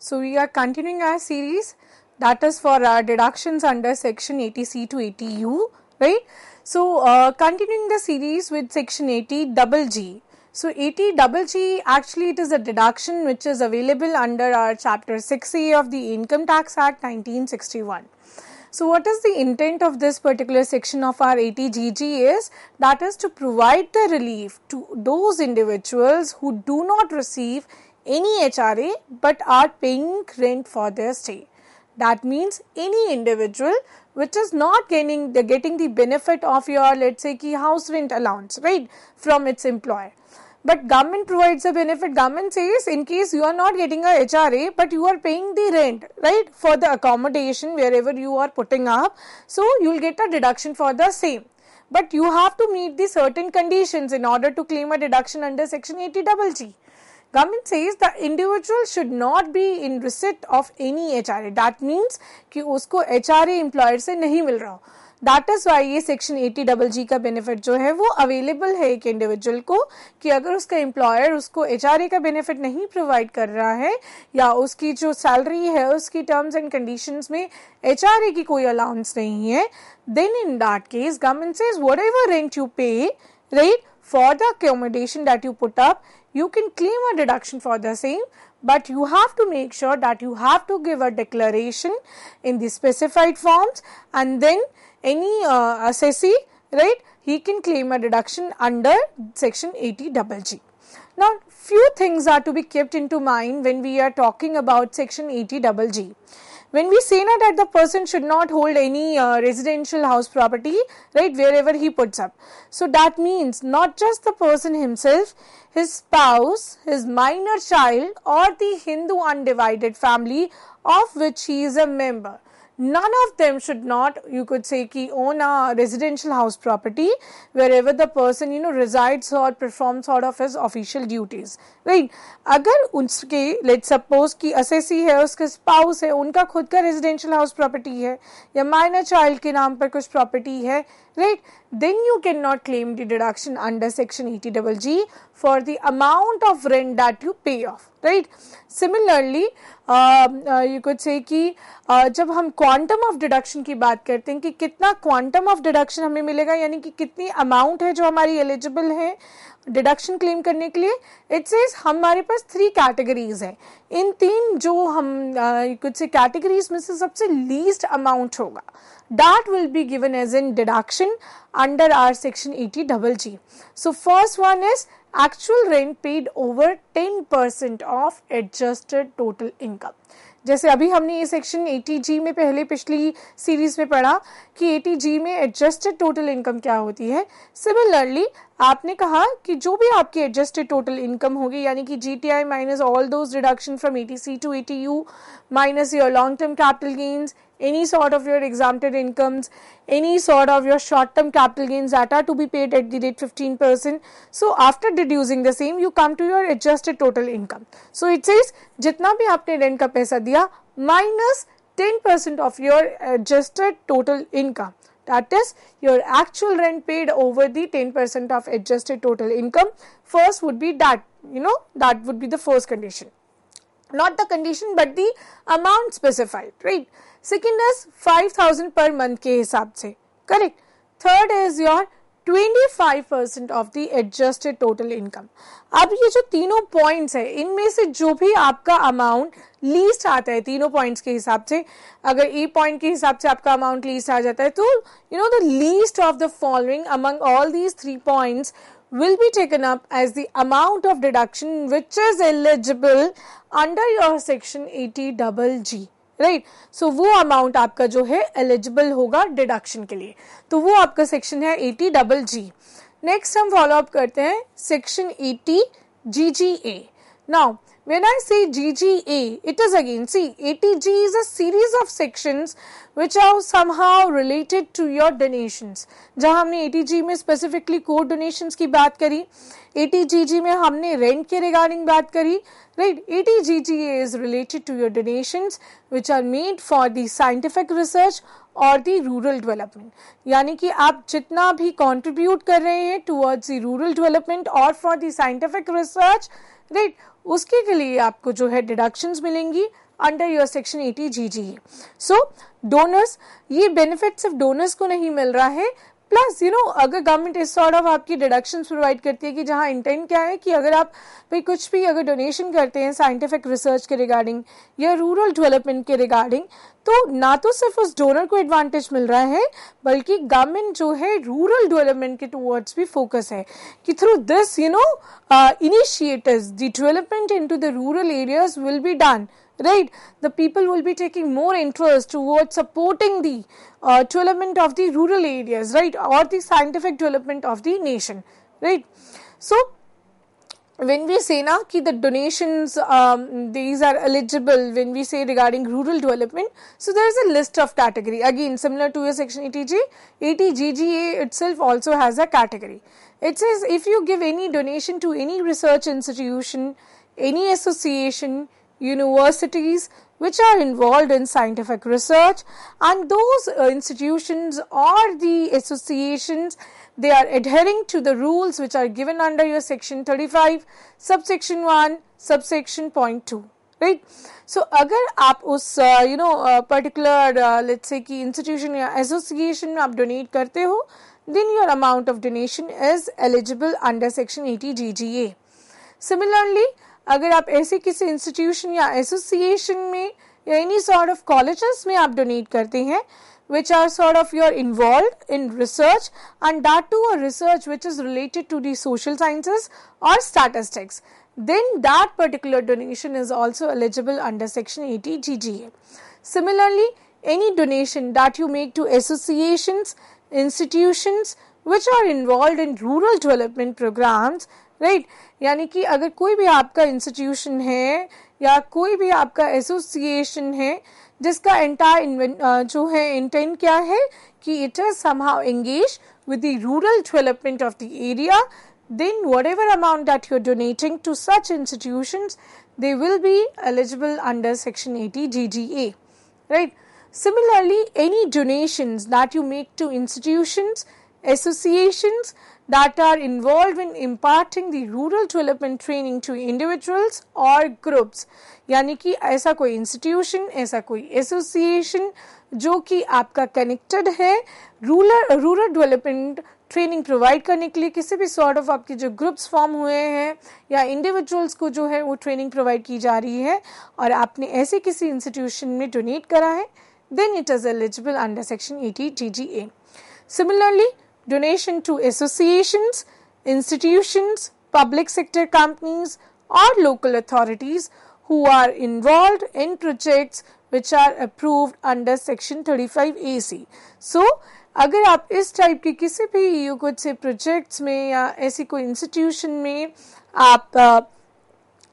So we are continuing our series, that is for our deductions under section 80C to 80U, right? So continuing the series with section 80GG. So 80GG, actually it is a deduction which is available under our chapter 6A of the Income Tax Act 1961. So what is the intent of this particular section of our 80GG is, that is to provide the relief to those individuals who do not receive any HRA but are paying rent for their stay. That means any individual which is not getting the benefit of your, let's say, house rent allowance, right, from its employer. But government provides a benefit. Government says in case you are not getting a HRA but you are paying the rent, right, for the accommodation wherever you are putting up, so you will get a deduction for the same. But you have to meet the certain conditions in order to claim a deduction under section 80GG. Government says the individual should not be in receipt of any HRA. That means कि उसको HRA employer से नहीं मिल रहा. That is why ये section 80GG का benefit जो है वो available है एक individual को, कि अगर उसका employer उसको HRA का benefit नहीं provide कर रहा है या उसकी जो salary है उसकी terms and conditions में HRA की कोई allowance नहीं है, then in that case government says whatever rent you pay, right, for the accommodation that you put up, you can claim a deduction for the same, but you have to make sure that you have to give a declaration in the specified forms, and then any assessee, right, he can claim a deduction under section 80GG. Now, few things are to be kept into mind when we are talking about section 80GG. When we say that the person should not hold any residential house property, right, wherever he puts up. So that means not just the person himself, his spouse, his minor child, or the Hindu undivided family of which he is a member. None of them should not, you could say, own a residential house property wherever the person, resides or performs sort of his official duties, right? अगर उसके, let's suppose कि assessee है, उसके spouse है, उनका खुद का residential house property है या minor child के नाम पर कुछ property है, right, then you cannot claim the deduction under section 80GG for the amount of rent that you pay off, right? Similarly, you could say कि जब हम क्वांटम ऑफ डिडक्शन की बात करते हैं कि कितना क्वांटम ऑफ डिडक्शन हमें मिलेगा, यानी कि कितनी अमाउंट है जो हमारी एलिजिबल है डिडक्शन क्लेम करने के लिए, इट सेज हमारे पास 3 कैटेगरीज है. इन 3 जो हम कुछ से कैटेगरीज में से सबसे लीस्ट अमाउंट होगा, that will be given as in deduction under our section 80GG. So first one is actual rent paid over 10% of adjusted total income. जैसे अभी हमने ये सेक्शन 80G में पहले पिछली सीरीज में पढ़ा कि 80G में एडजस्टेड टोटल इनकम क्या होती है. सिमिलरली आपने कहा कि जो भी आपकी एडजस्टेड टोटल इनकम होगी, यानी कि GTI minus all those deduction from 80C to 80U minus your long term capital gains, any sort of your exempted incomes, any sort of your short-term capital gains that are to be paid at the rate 15%. So after deducing the same, you come to your adjusted total income. So it says जितना भी आपने rent का पैसा दिया minus 10% of your adjusted total income. That is your actual rent paid over the 10% of adjusted total income. First would be that, that would be the first condition. Not the condition but the amount specified, right? Second is 5,000 per month के हिसाब से, correct? Third is your 25% of the adjusted total income. अब ये जो तीनों points है, इनमें से जो भी आपका amount least आता है तीनों points के हिसाब से, अगर A point के हिसाब से आपका amount least आ जाता है, तो the least of the following among all these 3 points will be taken up as the amount of deduction which is eligible under your section 80GG. Right, so वो amount आपका जो है एलिजिबल होगा deduction के लिए, तो वो आपका सेक्शन है 80GG. नेक्स्ट हम फॉलो अप करते हैं section 80GGA. Now when I say GGA, it is again, see, 80G is a series of sections which are somehow related to your donations. जहाँ हमने 80G में specifically core donations की बात करी, 80GG में हमने rent के regarding बात करी, right? 80GGA is related to your donations which are made for the scientific research और the rural development. यानी कि आप जितना भी contribute कर रहे हैं towards the rural development और for the scientific research, right, उसके के लिए आपको जो है डिडक्शंस मिलेंगी under your section 80 GGA. So donors, ये बेनिफिट सिर्फ डोनर्स को नहीं मिल रहा है, प्लस अगर गवर्नमेंट इस सॉर्ट ऑफ आपकी डिडक्शंस प्रोवाइड करती है कि जहाँ इंटेंट क्या है कि अगर आप भाई कुछ भी अगर डोनेशन करते हैं साइंटिफिक रिसर्च के रिगार्डिंग या रूरल डेवलपमेंट के रिगार्डिंग, तो ना तो सिर्फ उस डोनर को एडवांटेज मिल रहा है बल्कि गवर्नमेंट जो है रूरल डेवलपमेंट के टुवर्ड्स भी फोकस है कि through this initiatives the development into the rural areas will be done, right? The people will be taking more interest towards supporting the development of the rural areas, right, or the scientific development of the nation, right? So when we say now ki the donations these are eligible when we say regarding rural development, so there is a list of category, again similar to your section 80 GGA itself also has a category. It says if you give any donation to any research institution, any association, universities which are involved in scientific research, and those institutions or the associations, they are adhering to the rules which are given under your section 35 subsection 1 subsection point 2, right? So अगर आप उस particular let's say कि institution या association में आप donate करते हो, then your amount of donation is eligible under section 80 GGA. Similarly, अगर आप ऐसे किसी institution या association में या any sort of colleges में आप donate करते हैं which are sort of you're involved in research, and that too a research which is related to the social sciences or statistics, then that particular donation is also eligible under section 80 GGA. Similarly, any donation that you make to associations, institutions which are involved in rural development programs, right? यानी कि अगर कोई भी आपका institution है या कोई भी आपका एसोसिएशन है जिसका एंटायर जो है इंटेंट क्या है कि it is somehow engage with the rural development of the area, then whatever amount that you're donating to such institutions, they will be eligible under section 80 GGA, right? Similarly, any donations that you make to institutions, associations that are involved in imparting the rural development training to individuals or groups, यानी कि ऐसा कोई institution, ऐसा कोई association जो कि आपका connected है रूरल डेवलपमेंट ट्रेनिंग प्रोवाइड करने के लिए, किसी भी सॉर्ट ऑफ आपके जो ग्रुप्स फॉर्म हुए हैं या इंडिविजुअल्स को जो है वो ट्रेनिंग प्रोवाइड की जा रही है और आपने ऐसे किसी इंस्टीट्यूशन में डोनेट करा है, then it is eligible under section 80 GGA. Similarly, donation to associations, institutions, public sector companies or local authorities who are involved in projects which are approved under section 35 AC. So, अगर आप इस type के किसी भी you could say projects में या ऐसी कोई इंस्टीट्यूशन में आप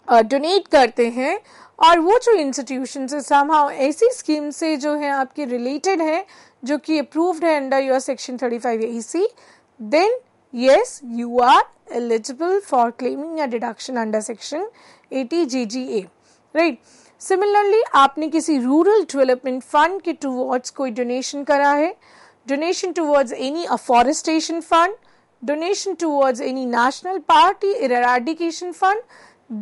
डोनेट करते हैं और वो जो इंस्टीट्यूशन से समहाउ ऐसी स्कीम से जो है आपके रिलेटेड है जो कि अप्रूव्ड है under your section 35 AC, then yes you are eligible for claiming a deduction under section 80 GGA, right? Similarly, आपने किसी रूरल डेवलपमेंट फंड के टुवर्ड्स कोई डोनेशन करा है, donation towards any afforestation fund, donation towards any national party eradication fund,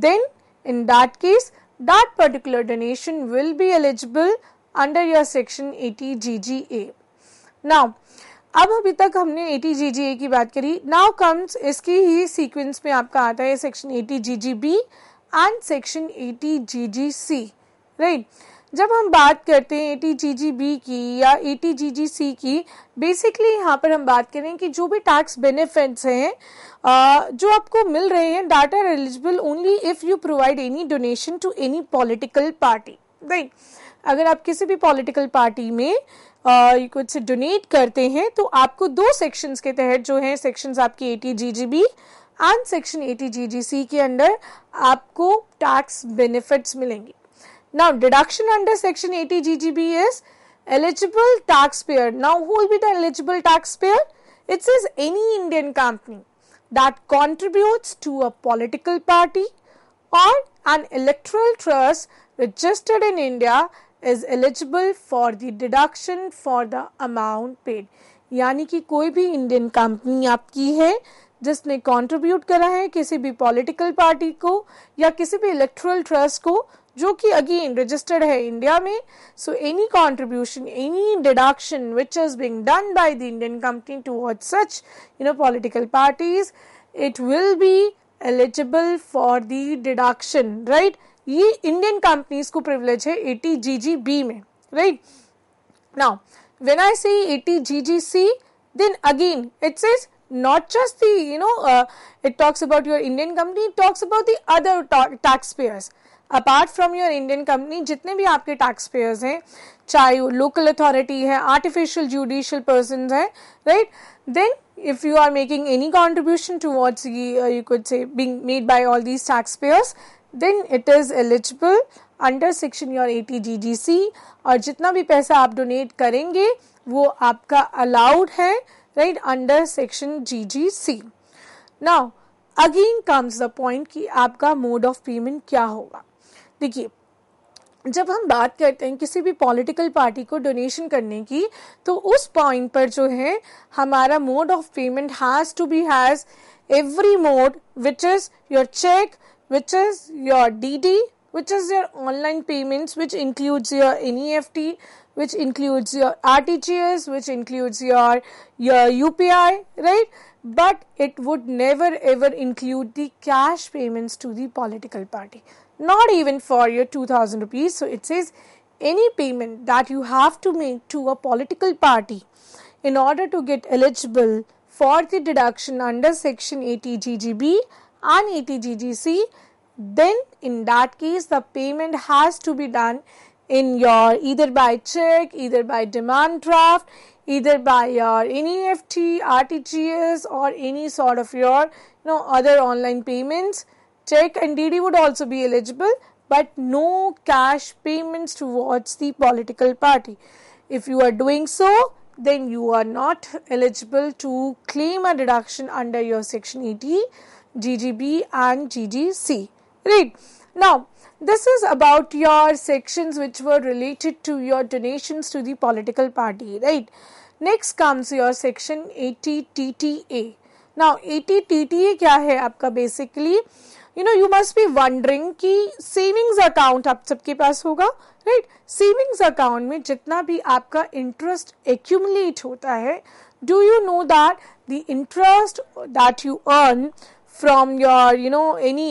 then in that case that particular donation will be eligible under your section 80 GGA. Now अब अभी तक हमने 80 GGA की बात करी. Now comes इसकी ही सीक्वेंस में आपका आता है section 80 GGB and section 80 GGC, right? जब हम बात करते हैं 80 GGB की या 80 GGC की, बेसिकली यहाँ पर हम बात करें कि जो भी टैक्स बेनिफिट्स हैं जो आपको मिल रहे हैं, that are eligible only if you provide any donation to any political party, right? अगर आप किसी भी पॉलिटिकल पार्टी में कुछ से डोनेट करते हैं तो आपको दो सेक्शंस के तहत जो है सेक्शंस आपकी 80 GGB एंड सेक्शन 80 GGC के अंदर आपको टैक्स बेनिफिट्स मिलेंगे. Now, deduction under section 80 GGB is eligible taxpayer. Now, who will be the eligible taxpayer? It says any Indian company that contributes to a political party or an electoral trust registered in India is eligible for the deduction for the amount paid. यानी कि कोई भी Indian company आपकी है जिसने contribute करा है किसी भी पॉलिटिकल पार्टी को या किसी भी इलेक्टोरल ट्रस्ट को जो कि अगेन रजिस्टर्ड है इंडिया में. So any contribution, any deduction which is being done by the Indian company towards such political parties, it will be eligible for the deduction, right. ये इंडियन कंपनीज को privilege है 80GGB में, right. Now when I say 80GGC, then again it says not just the it talks about your Indian company, it talks about the other taxpayers apart from your Indian company. जितने भी आपके taxpayers हैं, चाहे वो local authority है, artificial judicial persons है, right, then if you are making any contribution towards you could say being made by all these taxpayers, then it is eligible under section your 80GGC. और जितना भी पैसा आप donate करेंगे वो आपका अलाउड है, right, under section GGC. Now again comes the point कि आपका मोड ऑफ पेमेंट क्या होगा. देखिए, जब हम बात करते हैं किसी भी पॉलिटिकल पार्टी को डोनेशन करने की, तो उस पॉइंट पर जो है हमारा mode of payment has to be has every mode which is your cheque, which is your DD, which is your online payments, which includes your NEFT, which includes your RTGS, which includes your UPI, right? But it would never ever include the cash payments to the political party, not even for your 2000 rupees. So it says any payment that you have to make to a political party in order to get eligible for the deduction under section 80GGB and 80GGC, then in that case the payment has to be done in your either by check, either by demand draft, either by your NEFT, RTGS, or any sort of your other online payments. Check and DD would also be eligible, but no cash payments towards the political party. If you are doing so, then you are not eligible to claim a deduction under your section 80GGB and GGC. Right. Now, this is about your sections which were related to your donations to the political party, right? Next comes your section 80TTA. Now, 80TTA क्या है आपका basically? You must be wondering कि savings account आप सबके पास होगा, right? Savings account में जितना भी आपका interest accumulate होता है, do you know that the interest that you earn from your any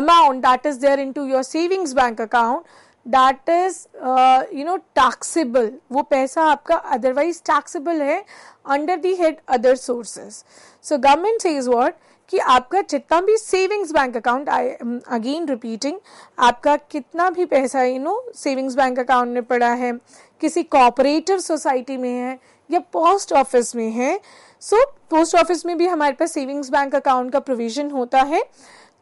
amount that is there into your savings bank account, that is taxable. वो पैसा आपका otherwise taxable है under the head other sources. So government says what कि आपका जितना भी savings bank account, I am again repeating, आपका कितना भी पैसा सेविंग्स बैंक अकाउंट में पड़ा है, किसी कोऑपरेटिव सोसाइटी में है या पोस्ट ऑफिस में है. सो पोस्ट ऑफिस में भी हमारे पास सेविंग्स बैंक अकाउंट का प्रोविजन होता है.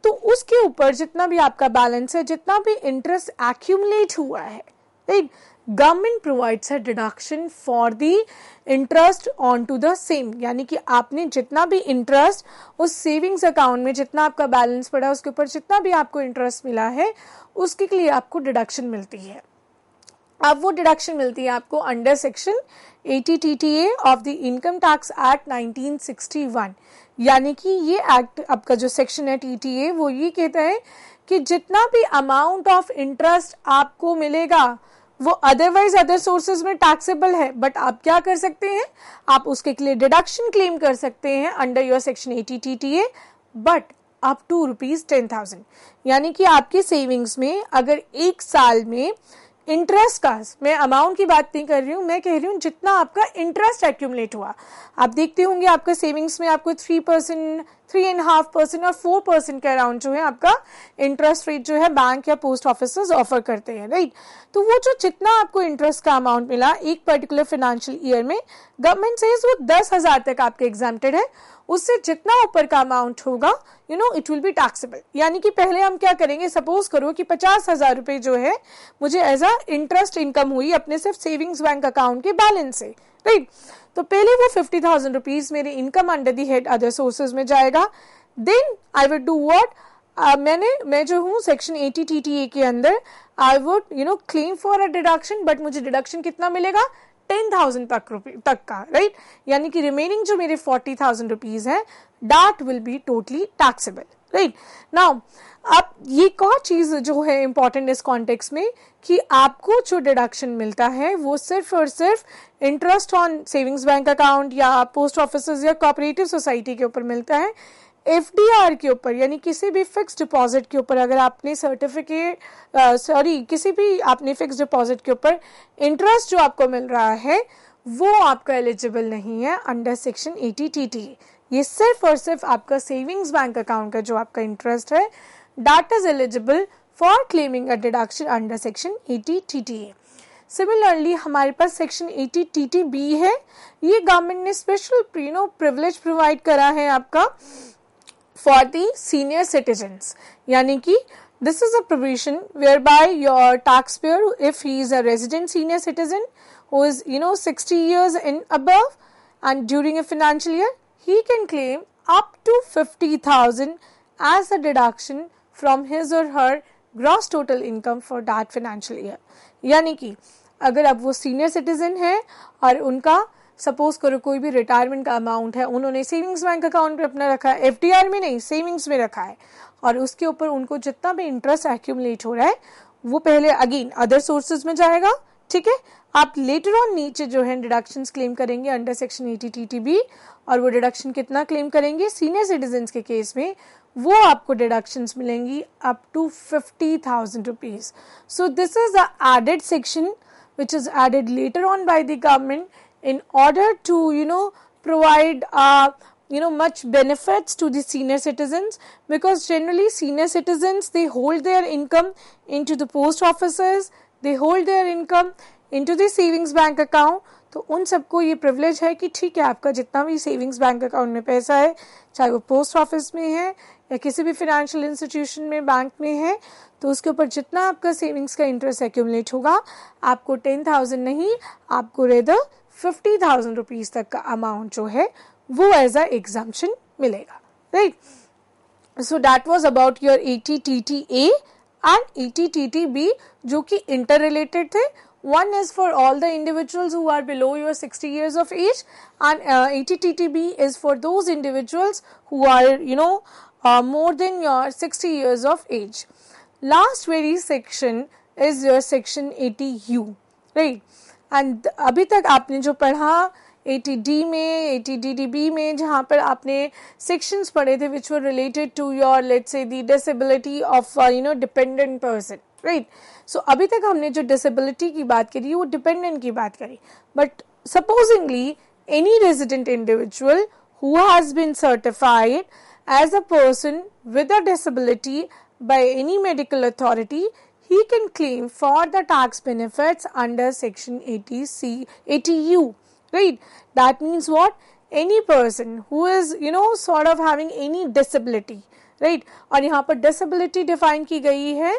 तो उसके ऊपर जितना भी आपका बैलेंस है, जितना भी इंटरेस्ट एक्यूमुलेट हुआ है, right, government provides a deduction for the interest on to the same. यानी कि आपने जितना भी इंटरेस्ट उस सेविंग्स अकाउंट में, जितना आपका बैलेंस पड़ा उसके ऊपर जितना भी आपको इंटरेस्ट मिला है, उसके लिए आपको डिडक्शन मिलती है. अब वो डिडक्शन मिलती है आपको under section 80 TTA of the income tax act 1961. यानी कि ये एक्ट आपका जो सेक्शन है TTA, वो ये कहता है कि जितना भी अमाउंट ऑफ इंटरेस्ट आपको मिलेगा वो अदरवाइज अदर सोर्सेज में टैक्सेबल है, बट आप क्या कर सकते हैं, आप उसके लिए डिडक्शन क्लेम कर सकते हैं under your section 80 TTA, but up to ₹10,000. यानी कि आपकी सेविंग्स में अगर एक साल में इंटरेस्ट का, मैं अमाउंट की बात नहीं कर रही हूँ, मैं कह रही हूँ जितना आपका इंटरेस्ट एक्यूमुलेट हुआ. आप देखते होंगे आपका सेविंग्स में आपको 3%, 3.5% और 4% के अराउंड जो है आपका इंटरेस्ट रेट जो है बैंक या पोस्ट ऑफिस ऑफर करते हैं, राइट. तो वो जो जितना आपको इंटरेस्ट का अमाउंट मिला एक पर्टिकुलर फाइनेंशियल ईयर में, गवर्नमेंट से वो 10,000 तक आपके एग्जाम्प्टेड है. उससे जितना ऊपर का अमाउंट होगा इट विल बी टैक्सेबल. यानी कि पहले हम क्या करेंगे, सपोज करो कि 50,000 रुपए जो है मुझे एज अ इंटरेस्ट इनकम हुई अपने सिर्फ सेविंग्स बैंक अकाउंट के बैलेंस से, राइट. तो पहले वो 50,000 रुपीज मेरे income under the head other sources में जाएगा. Then I would do what, मैं जो हूँ सेक्शन 80 TTA के अंदर I would claim for a deduction, but मुझे डिडक्शन कितना मिलेगा, 10,000 तक का, राइट. यानी कि रिमेनिंग जो मेरे 40,000 रुपीज है that will be totally taxable. Right now. अब ये एक और चीज़ जो है इम्पॉर्टेंट इस कॉन्टेक्स्ट में कि आपको जो डिडक्शन मिलता है वो सिर्फ और सिर्फ interest on savings bank account या पोस्ट ऑफिस या कोऑपरेटिव सोसाइटी के ऊपर मिलता है। एफडीआर के ऊपर यानी किसी भी फिक्स डिपॉजिट के ऊपर अगर आपने किसी भी आपने फिक्स डिपॉजिट के ऊपर इंटरेस्ट जो आपको मिल रहा है वो आपका एलिजिबल नहीं है अंडर सेक्शन 80 TT। ये सिर्फ और सिर्फ आपका सेविंग्स बैंक अकाउंट का जो आपका इंटरेस्ट है that is eligible for claiming a deduction under section 80 TTA। Similarly हमारे पास सेक्शन 80 TTB है। ये गवर्नमेंट ने स्पेशल प्रिविलेज प्रोवाइड करा है आपका फॉर द सीनियर सिटीजन्स, यानी कि this is a provision whereby your taxpayer, if he is a resident senior citizen who is 60 years and above and during a financial year, he can claim up to 50,000 as a deduction from his or her gross total income for that financial year। यानी कि अगर अब वो senior citizen है और उनका suppose करो कोई भी रिटायरमेंट का अमाउंट है, उन्होंने सेविंग्स बैंक अकाउंट पे अपना रखा है, एफडीआर में नहीं सेविंग्स में रखा है, और उसके ऊपर उनको जितना भी इंटरेस्ट एक्यूमुलेट हो रहा है वो पहले अगेन अदर सोर्सेज में जाएगा, ठीक है। आप लेटर ऑन नीचे जो है डिडक्शंस क्लेम करेंगे अंडर सेक्शन 80 TTB, और वो डिडक्शन कितना क्लेम करेंगे सीनियर सिटीजन्स के केस में वो आपको डिडक्शंस मिलेंगी up to 50,000 rupees. So this is the added section which is added later on by the government in order to provide much benefits to the senior citizens, because generally senior citizens they hold their income into the post offices, they hold their income into the savings bank account। तो उन सबको ये privilege है कि ठीक है आपका जितना भी सेविंग्स बैंक अकाउंट में पैसा है, चाहे वो पोस्ट ऑफिस में है या किसी भी फाइनेंशियल इंस्टीट्यूशन में बैंक में है, तो उसके ऊपर जितना आपका सेविंग्स का इंटरेस्ट एक्यूमुलेट होगा आपको 10,000 नहीं, आपको रेदर 50,000 रुपीज तक का अमाउंट जो है वो एज अ एग्जाम्पशन मिलेगा, right. So that was about your 80 TTA and 80 TTB जो कि इंटर रिलेटेड थे। One is for all the individuals who are below your 60 years of age, and 80 TTB is for those individuals who are more than your 60 years of age. Last very section is your section 80U, right? And अभी तक आपने जो पढ़ा 80D में 80DDB में जहाँ पर आपने sections पढ़े थे which were related to your let's say the disability of dependent person, right. So अभी तक हमने जो डिसेबिलिटी की बात करी वो डिपेंडेंट की बात करी, but supposingly any resident individual who has been certified as a person with a disability by any medical authority, he can claim for the tax benefits under section 80U, right? That means what? Any person who is sort of having any disability, right? और यहाँ पर disability define की गई है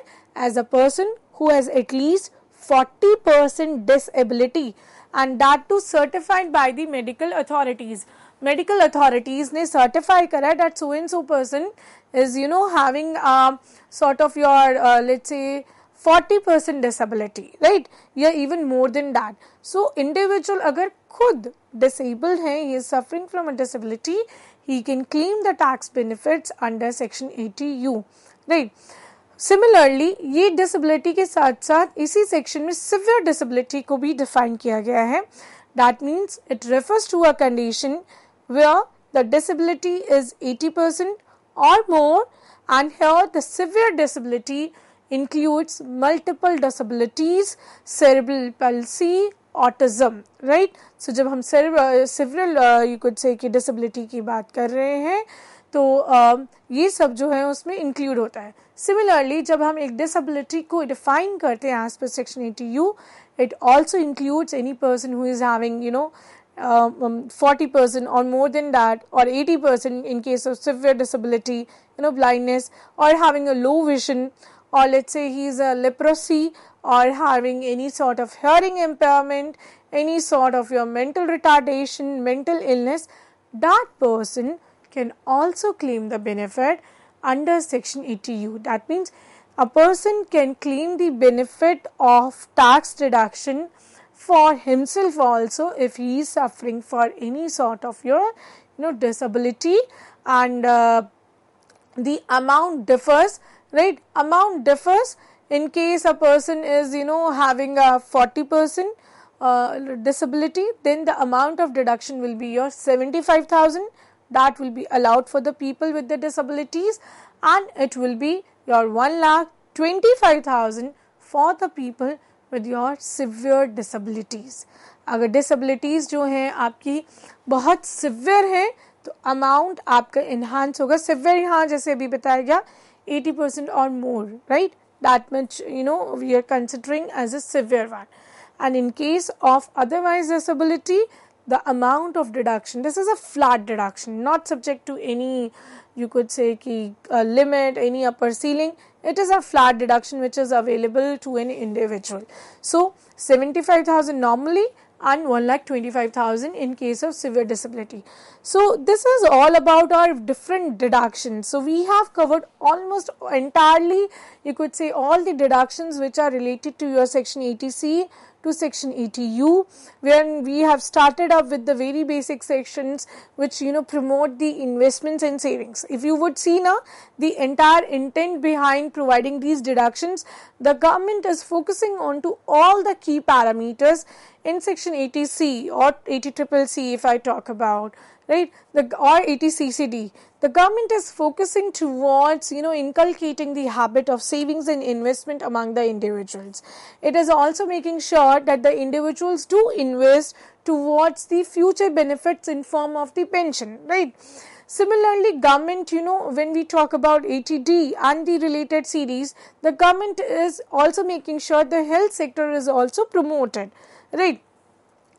as a person who has at least 40% disability, and that too certified by the medical authorities. Medical authorities ने certify करा that so and so person is having sort of your let's say 40% disability, right? या even more than that. So individual अगर खुद disabled है, he is suffering from a disability, he can claim the tax benefits under section 80U, right? Similarly ये disability के साथ साथ इसी section में severe disability को भी define किया गया है। That means it refers to a condition where the disability is 80% or more, and here the severe disability includes multiple disabilities, cerebral palsy, autism, right? So जब हम several you could say कि disability की बात कर रहे हैं तो ये सब जो है उसमें इंक्लूड होता है। सिमिलरली जब हम एक डिसेबिलिटी को डिफाइन करते हैं as per section 80U, it also includes any person who is having 40% or more than that, or 80% in case of severe disability, blindness, or having a low vision, or let's say he is a leprosy, or having any sort of hearing impairment, any sort of your mental retardation, mental illness, that person can also claim the benefit under section 80U. That means a person can claim the benefit of tax deduction for himself also if he is suffering for any sort of your disability, and the amount differs, right? Amount differs in case a person is, having a 40% disability, then the amount of deduction will be your 75,000. That will be allowed for the people with the disabilities, and it will be your 1,25,000 for the people with your severe disabilities. अगर disabilities जो हैं आपकी बहुत severe है तो amount आपका enhance होगा. Severe यहाँ जैसे अभी बताया गया 80% और more, right, that much we are considering as a severe one. And in case of otherwise disability, the amount of deduction, this is a flat deduction, not subject to any, you could say, limit, any upper ceiling. It is a flat deduction which is available to an individual. So 75,000 normally and 1,25,000 in case of severe disability. So this is all about our different deductions. So we have covered almost entirely, you could say, all the deductions which are related to your section 80C to section 80U, where we have started up with the very basic sections which promote the investments and savings. If you would see now the entire intent behind providing these deductions, the government is focusing on to all the key parameters in section 80C or 80CCC if I talk about, right, or 80CCD. The government is focusing towards, inculcating the habit of savings and investment among the individuals. It is also making sure that the individuals do invest towards the future benefits in form of the pension, right. Similarly, government, when we talk about 80D and the related series, the government is also making sure the health sector is also promoted, right.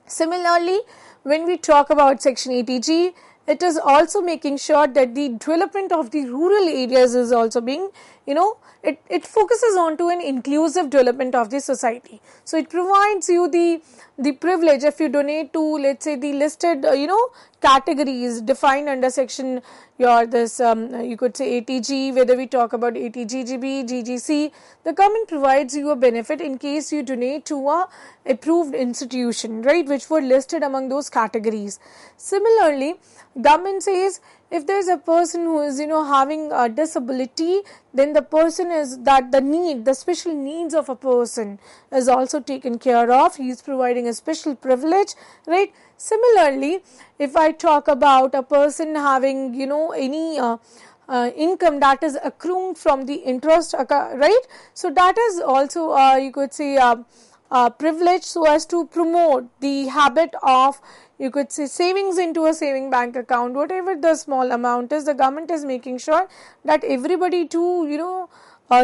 Similarly, when we talk about section 80G, it is also making sure that the development of the rural areas is also being, it focuses on to an inclusive development of the society. So it provides you the privilege if you donate to, let's say, the listed, categories defined under section you could say 80G, whether we talk about 80GGB, GGC, the government provides you a benefit in case you donate to a approved institution, right, which were listed among those categories. Similarly, government says if there is a person who is, having a disability, then the person is that the special needs of a person is also taken care of. He is providing a special privilege, right. Similarly, if I talk about a person having, any income that is accruing from the interest, right, so that is also, you could say, privilege so as to promote the habit of, you could say, savings into a saving bank account. Whatever the small amount is, the government is making sure that everybody to,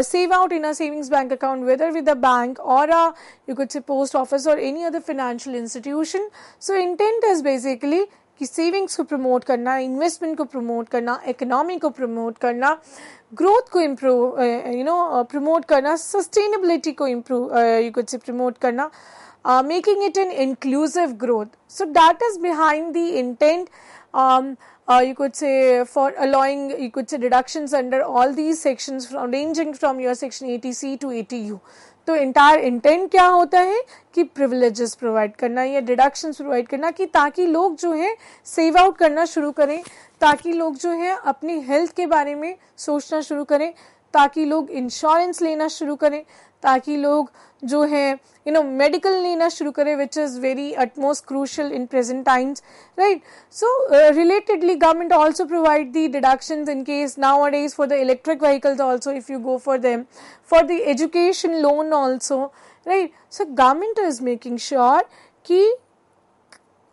save out in a savings bank account, whether with a bank or a, you could say, post office or any other financial institution. So intent is basically कि savings को promote करना, investment को promote करना, economy को promote करना, growth को improve promote करना, sustainability को improve you could say promote करना, making it an inclusive growth. So that is behind the intent, you could say, for allowing, you could say, deductions under all these sections ranging from your section 80C to 80U. तो entire intent क्या होता है कि privileges provide करना या deductions provide करना, कि ताकि लोग जो है सेव आउट करना शुरू करें, ताकि लोग जो है अपनी हेल्थ के बारे में सोचना शुरू करें, ताकि लोग इंश्योरेंस लेना शुरू करें, ताकि लोग जो है मेडिकल लेना शुरू करें, which is very utmost crucial in present times, right. So relatedly, government also provide the deductions in case nowadays for the electric vehicles also, if you go for them, for the education loan also, right. So government is making sure कि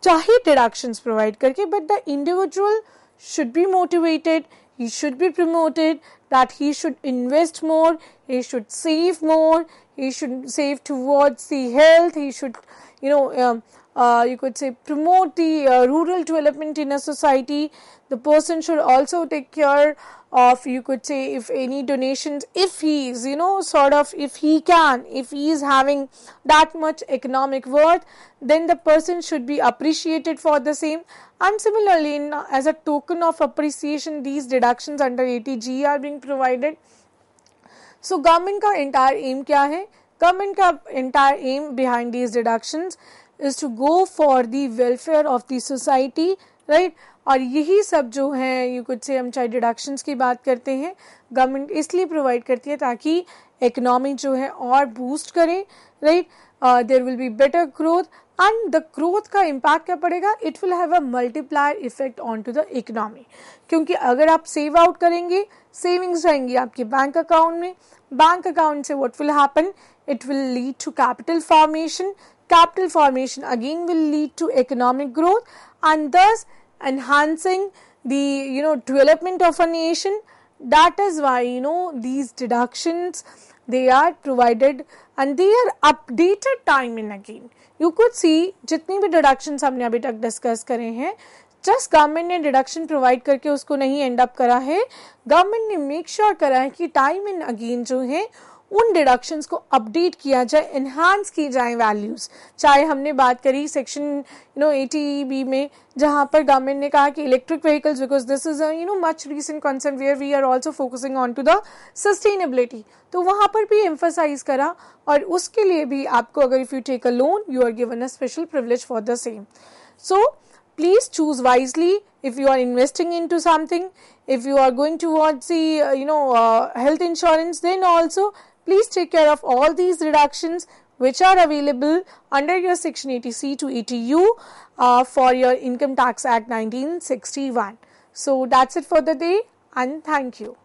चाहे deductions provide करके, but the individual should be motivated, he should be promoted, that he should invest more, he should save more, he should save towards the health, he should, you could say, promote the rural development in a society. The person should also take care of, you could say, if any donations, if he is, if he can, if he is having that much economic worth, then the person should be appreciated for the same. And similarly, as a token of appreciation, these deductions under 80G are being provided. So government का entire aim क्या है? Government का entire aim behind these deductions is to go for the welfare of the society, right. और यही सब जो है you could say हम चाहे डिडक्शंस की बात करते हैं, गवर्नमेंट इसलिए प्रोवाइड करती है ताकि इकोनॉमी जो है और बूस्ट करें, right. There will be better growth and the growth का इम्पैक्ट क्या पड़ेगा, it will have a multiplier effect on to the economy, क्योंकि अगर आप सेव आउट करेंगे, सेविंग्स जाएंगी आपके बैंक अकाउंट में, बैंक अकाउंट से what will happen, it will lead to capital formation, capital formation again will lead to economic growth and thus enhancing the development of a nation. That is why these deductions, they are provided and they are updated time and again. You could see जितनी भी deductions हमने अभी तक discuss करे हैं, just government ने deduction provide करके उसको नहीं एंड अप करा है, गवर्नमेंट ने मेक श्योर करा है कि टाइम एंड अगेन जो है उन डिडक्शंस को अपडेट किया जाए, एनहांस की जाए वैल्यूज। चाहे हमने बात करी सेक्शन 80B में, जहां पर गवर्नमेंट ने कहा कि electric vehicles, because this is much recent concept where we are also focusing on to the sustainability, तो वहां पर भी एम्फसाइज करा और उसके लिए भी आपको अगर if you take a loan you are given a special privilege for the same. So please choose wisely if you are investing into something. If you are going towards the health insurance, then also please take care of all these reductions which are available under your section 80C to 80U for your Income Tax Act 1961. So that's it for the day and thank you.